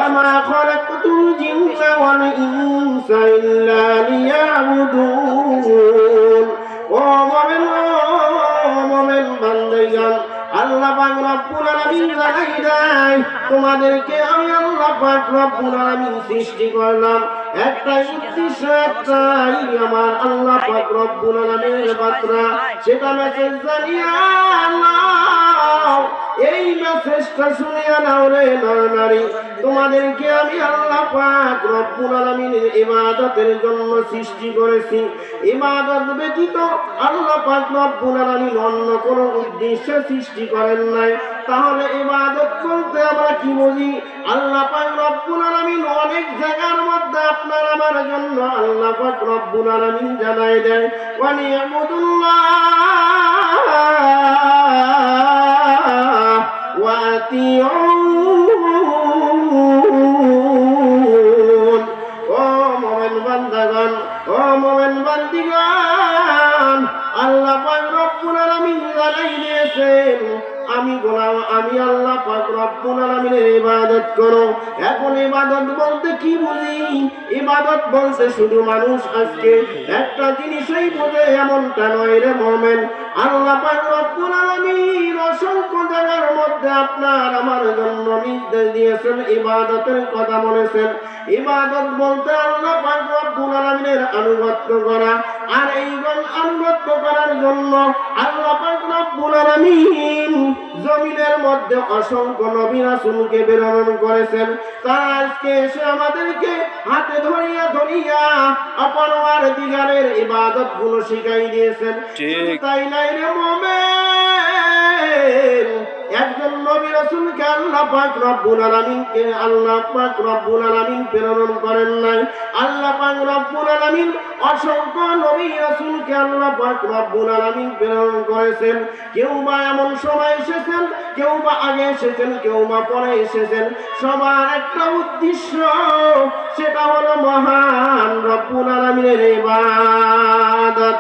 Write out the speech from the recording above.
وما خلقت الجن والإنس إلا ليعبدون ومن بندگان আল্লাহ পাক রব্বুল আলামিন জানাই দেয় তোমাদেরকে আমি আল্লাহ পাক রব্বুল আলামিন সৃষ্টি করলাম একটাই উদ্দেশ্য, একটাই আমার আল্লাহ পাক রব্বুল আলামিনের বার্তা, সেটা মেসেজ জানিয়া নাও। এই মেসেজটা শুনিয়া নাও রে নারী, তোমাদেরকে আমি আল্লাহ পাক রব্বুল আলামিনের ইবাদতের জন্য সৃষ্টি করেছি। ইবাদত ব্যতীত আল্লাহ পাক রব্বুল আলামিন অন্য কোনো উদ্দেশ্যে সৃষ্টি করেন নাই। তাহলে ইবাদত করতে আমরা কি বুঝি? আল্লাহ পাক রব্বুল আলামিন অনেক জায়গার মধ্যে আপনার আমার জন্য আল্লাহ পাক রব্বুল আলামিন জানায় দেয় ওয়া নি'বুদুল্লাহ ওয়া আতিউন। ও মুমিন বান্দাগণ, ও মুমিন বান্দিগণ, আল্লাহ পাক রব্বুল আলামিন জানাই দিয়েছেন আমি গোলাম, আমি আল্লাহ পাক রব্বুল আলামিনের ইবাদত করো। এখন ইবাদত বলতে কি বুঝি? ইবাদত বলতে শুধু মানুষ আজকে একটা জিনিসই বোঝে এমনটা নয় রে মুমিন। আল্লাহ পাক রব্বুল আলামিন অসংখ্য জায়গার মধ্যে আপনার আমার জন্য নির্দেশ দিয়েছেন, ইবাদতের কথা বলেছেন। ইবাদত বলতে আল্লাহ পাক রব্বুল আলামিনের আনুগত্য করা, আর এই আনুগত্য করার জন্য আল্লাহ পাক রব্বুল আলামিন জমিনের মধ্যে অসংখ্য নবী রাসূলকে প্রেরণ করেছেন। তারা আজকে এসে আমাদেরকে হাতে ধরিয়া ধরিয়া অপরওয়ার দিগারের ইবাদত গুলো শিখাই দিয়েছেন। তাই নাই রে মুমিন, একজন নবী রাসূলকে আল্লাহ পাক রব্বুল আলামিন প্রেরণ করেন নাই। আল্লাহ পাক রব্বুল আলামিন অসংখ্য নবী রাসূলকে আল্লাহ পাক রব্বুল আলামিন প্রেরণ করেছেন। কেউ বা এমন সময় এসেছেন, কেউ বা আগে এসেছেন, কেউ বা পরে এসেছেন। সবার একটা উদ্দেশ্য, সেটা হলো মহান রব্বুল আলামিনের ইবাদত।